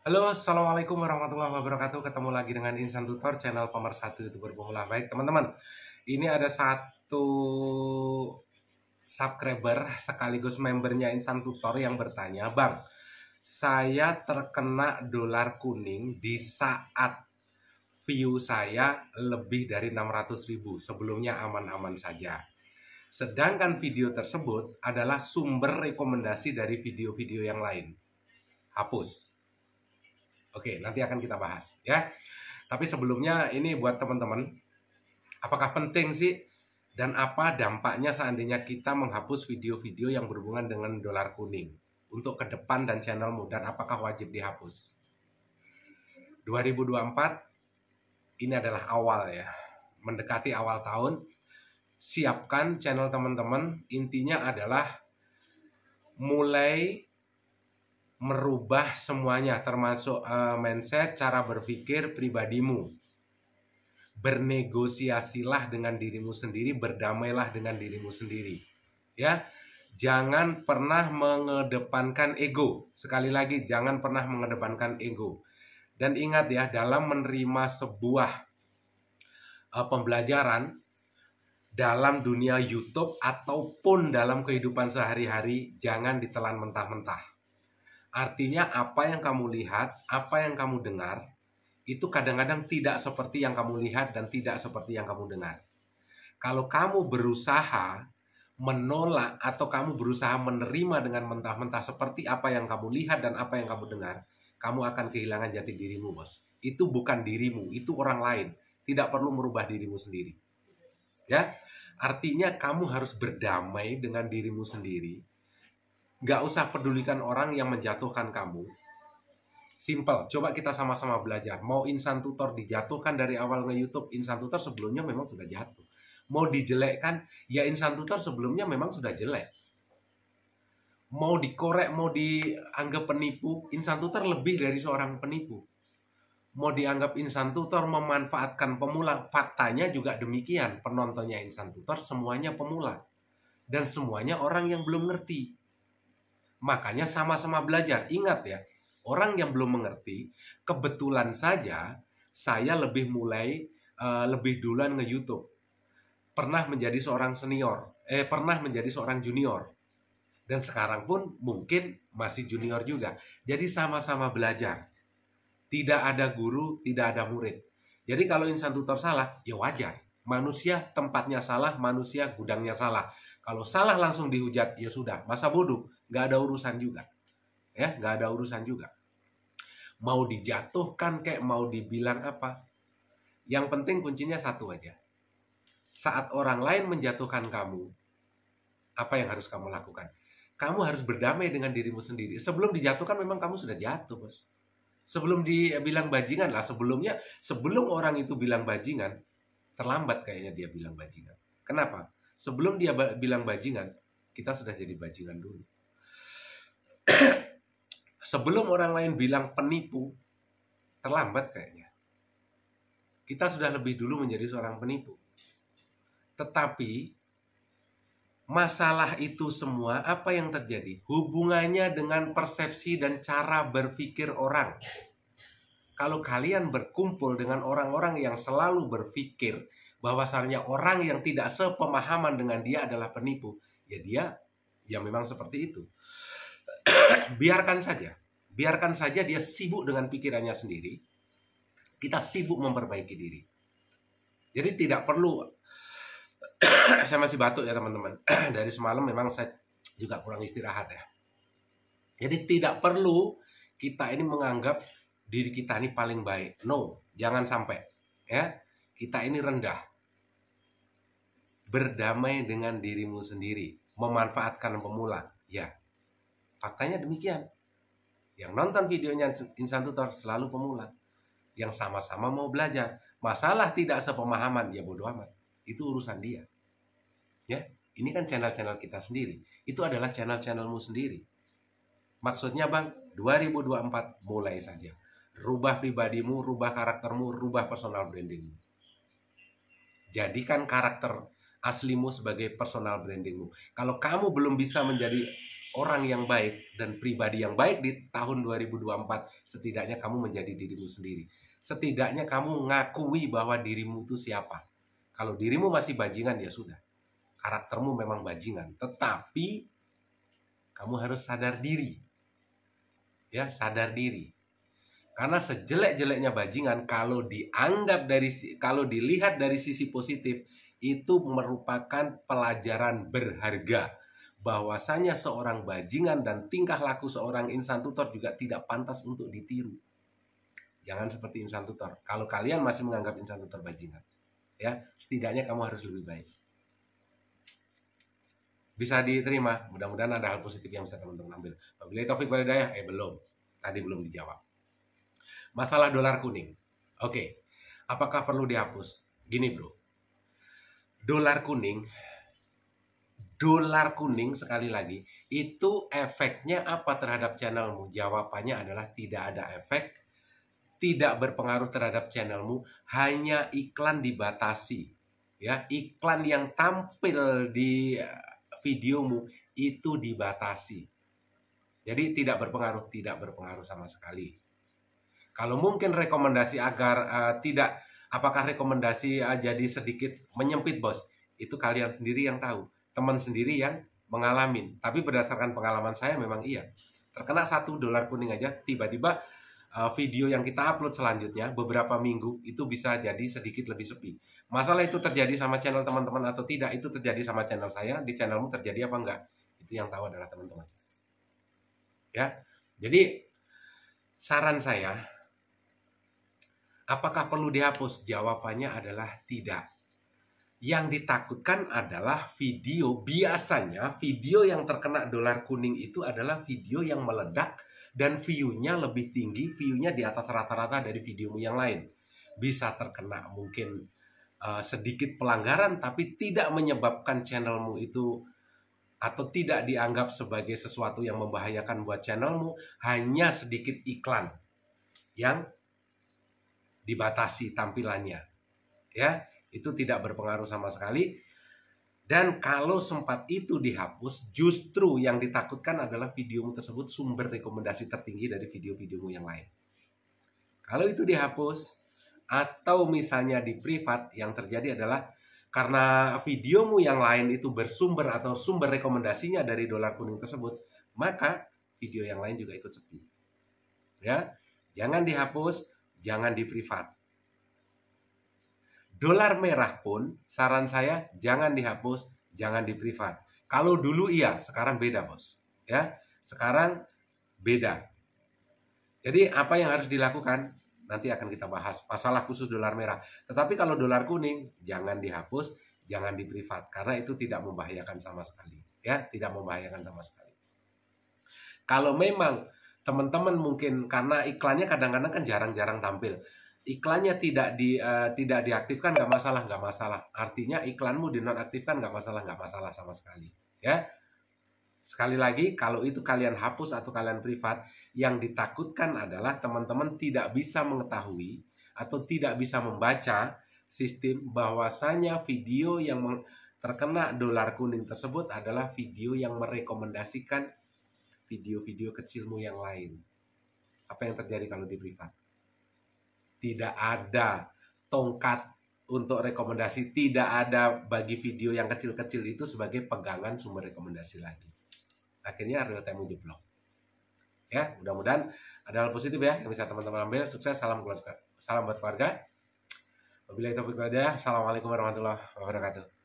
Halo, assalamualaikum warahmatullahi wabarakatuh. Ketemu lagi dengan Insan Tutor, channel pemersatu YouTuber pemula. Baik, teman-teman, ini ada satu subscriber sekaligus membernya Insan Tutor yang bertanya, Bang, saya terkena dolar kuning di saat view saya lebih dari 600.000. Sebelumnya aman-aman saja. Sedangkan video tersebut adalah sumber rekomendasi dari video-video yang lain. Hapus. Oke, nanti akan kita bahas ya. Tapi sebelumnya ini buat teman-teman, apakah penting sih dan apa dampaknya seandainya kita menghapus video-video yang berhubungan dengan dolar kuning untuk ke depan dan channelmu, dan apakah wajib dihapus? 2024 ini adalah awal ya, mendekati awal tahun. Siapkan channel teman-teman, intinya adalah mulai merubah semuanya, termasuk mindset, cara berpikir pribadimu. Bernegosiasilah dengan dirimu sendiri, berdamailah dengan dirimu sendiri. Ya, jangan pernah mengedepankan ego. Sekali lagi, jangan pernah mengedepankan ego. Dan ingat ya, dalam menerima sebuah pembelajaran dalam dunia YouTube ataupun dalam kehidupan sehari-hari, jangan ditelan mentah-mentah. Artinya apa yang kamu lihat, apa yang kamu dengar, itu kadang-kadang tidak seperti yang kamu lihat dan tidak seperti yang kamu dengar. Kalau kamu berusaha menolak atau kamu berusaha menerima dengan mentah-mentah seperti apa yang kamu lihat dan apa yang kamu dengar, kamu akan kehilangan jati dirimu, bos. Itu bukan dirimu, itu orang lain. Tidak perlu merubah dirimu sendiri. Ya, artinya kamu harus berdamai dengan dirimu sendiri. Gak usah pedulikan orang yang menjatuhkan kamu. Simple, coba kita sama-sama belajar. Mau Insan Tutor dijatuhkan dari awal nge-YouTube, Insan Tutor sebelumnya memang sudah jatuh. Mau dijelekkan, ya Insan Tutor sebelumnya memang sudah jelek. Mau dikorek, mau dianggap penipu, Insan Tutor lebih dari seorang penipu. Mau dianggap Insan Tutor memanfaatkan pemula, faktanya juga demikian. Penontonnya Insan Tutor semuanya pemula. Dan semuanya orang yang belum ngerti. Makanya sama-sama belajar. Ingat ya, orang yang belum mengerti, kebetulan saja saya lebih duluan nge-YouTube. Pernah menjadi seorang senior, pernah menjadi seorang junior. Dan sekarang pun mungkin masih junior juga. Jadi sama-sama belajar. Tidak ada guru, tidak ada murid. Jadi kalau Insan Tutor salah, ya wajar. Manusia tempatnya salah, manusia gudangnya salah. Kalau salah langsung dihujat, ya sudah, masa bodoh. Gak ada urusan juga. Ya, gak ada urusan juga. Mau dijatuhkan kayak mau dibilang apa. Yang penting kuncinya satu aja. Saat orang lain menjatuhkan kamu, apa yang harus kamu lakukan? Kamu harus berdamai dengan dirimu sendiri. Sebelum dijatuhkan memang kamu sudah jatuh, bos. Sebelum dibilang bajingan lah, sebelum orang itu bilang bajingan, terlambat kayaknya dia bilang bajingan. Kenapa? Sebelum dia bilang bajingan, kita sudah jadi bajingan dulu. Sebelum orang lain bilang penipu, terlambat kayaknya. Kita sudah lebih dulu menjadi seorang penipu. Tetapi masalah itu semua, apa yang terjadi? Hubungannya dengan persepsi dan cara berpikir orang. Kalau kalian berkumpul dengan orang-orang yang selalu berpikir bahwasannya orang yang tidak sepemahaman dengan dia adalah penipu, ya dia memang seperti itu. Biarkan saja dia sibuk dengan pikirannya sendiri. Kita sibuk memperbaiki diri. Jadi tidak perlu. Saya masih batuk ya teman-teman. Dari semalam memang saya juga kurang istirahat ya. Jadi tidak perlu kita ini menganggap diri kita ini paling baik. No, jangan sampai ya. Kita ini rendah. Berdamai dengan dirimu sendiri, memanfaatkan pemula. Ya, faktanya demikian. Yang nonton videonya Insan Tutor selalu pemula. Yang sama-sama mau belajar. Masalah tidak sepemahaman, ya bodo amat. Itu urusan dia. Ya, ini kan channel-channel kita sendiri. Itu adalah channel-channelmu sendiri. Maksudnya Bang, 2024 mulai saja. Rubah pribadimu, rubah karaktermu, rubah personal brandingmu. Jadikan karakter aslimu sebagai personal brandingmu. Kalau kamu belum bisa menjadi orang yang baik dan pribadi yang baik di tahun 2024, setidaknya kamu menjadi dirimu sendiri. Setidaknya kamu ngakui bahwa dirimu itu siapa. Kalau dirimu masih bajingan, ya sudah. Karaktermu memang bajingan. Tetapi kamu harus sadar diri. Ya, sadar diri. Karena sejelek-jeleknya bajingan, kalau dilihat dari sisi positif, itu merupakan pelajaran berharga. Bahwasanya seorang bajingan dan tingkah laku seorang insan tutor juga tidak pantas untuk ditiru. Jangan seperti insan tutor. Kalau kalian masih menganggap insan tutor bajingan, ya, setidaknya kamu harus lebih baik. Bisa diterima. Mudah-mudahan ada hal positif yang bisa teman-teman ambil. Wabillahi taufik wal hidayah. Belum. Tadi belum dijawab. Masalah dolar kuning. Oke. Apakah perlu dihapus? Gini, bro. Dolar kuning sekali lagi, itu efeknya apa terhadap channelmu? Jawabannya adalah tidak ada efek, tidak berpengaruh terhadap channelmu, hanya iklan dibatasi. Ya, iklan yang tampil di videomu itu dibatasi. Jadi tidak berpengaruh sama sekali. Kalau mungkin rekomendasi agar apakah rekomendasi jadi sedikit menyempit, bos? Itu kalian sendiri yang tahu. Teman sendiri yang mengalami. Tapi berdasarkan pengalaman saya memang iya. Terkena $1 kuning aja, tiba-tiba video yang kita upload selanjutnya beberapa minggu itu bisa jadi sedikit lebih sepi. Masalah itu terjadi sama channel teman-teman atau tidak, itu terjadi sama channel saya. Di channelmu terjadi apa enggak? Itu yang tahu adalah teman-teman. Ya. Jadi saran saya, apakah perlu dihapus? Jawabannya adalah tidak. Yang ditakutkan adalah biasanya video yang terkena dolar kuning itu adalah video yang meledak dan view-nya lebih tinggi, view-nya di atas rata-rata dari videomu yang lain. Bisa terkena mungkin sedikit pelanggaran, tapi tidak menyebabkan channelmu itu atau tidak dianggap sebagai sesuatu yang membahayakan buat channelmu, hanya sedikit iklan yang dibatasi tampilannya. Ya. Itu tidak berpengaruh sama sekali. Dan kalau sempat itu dihapus, justru yang ditakutkan adalah videomu tersebut sumber rekomendasi tertinggi dari video-videomu yang lain. Kalau itu dihapus, atau misalnya di privat, yang terjadi adalah karena videomu yang lain itu bersumber atau sumber rekomendasinya dari dolar kuning tersebut, maka video yang lain juga ikut sepi. Ya, jangan dihapus, jangan di privat. Dolar merah pun, saran saya jangan dihapus, jangan di privat. Kalau dulu iya, sekarang beda, bos. Ya, sekarang beda. Jadi apa yang harus dilakukan? Nanti akan kita bahas masalah khusus dolar merah. Tetapi kalau dolar kuning, jangan dihapus, jangan di privat, karena itu tidak membahayakan sama sekali. Ya, tidak membahayakan sama sekali. Kalau memang teman-teman mungkin karena iklannya kadang-kadang kan jarang-jarang tampil. Iklannya tidak diaktifkan, nggak masalah. Artinya iklanmu dinonaktifkan, nggak masalah sama sekali. Ya, sekali lagi, kalau itu kalian hapus atau kalian privat, yang ditakutkan adalah teman-teman tidak bisa mengetahui atau tidak bisa membaca sistem bahwasanya video yang terkena dolar kuning tersebut adalah video yang merekomendasikan video-video kecilmu yang lain. Apa yang terjadi kalau di privat? Tidak ada tongkat untuk rekomendasi, tidak ada bagi video yang kecil-kecil itu sebagai pegangan sumber rekomendasi lagi. Akhirnya real time jeblok. Ya, mudah-mudahan ada hal positif ya yang bisa teman-teman ambil. Sukses, salam buat keluarga. Wabillahi taufiq wal hidayah. Assalamualaikum warahmatullahi wabarakatuh.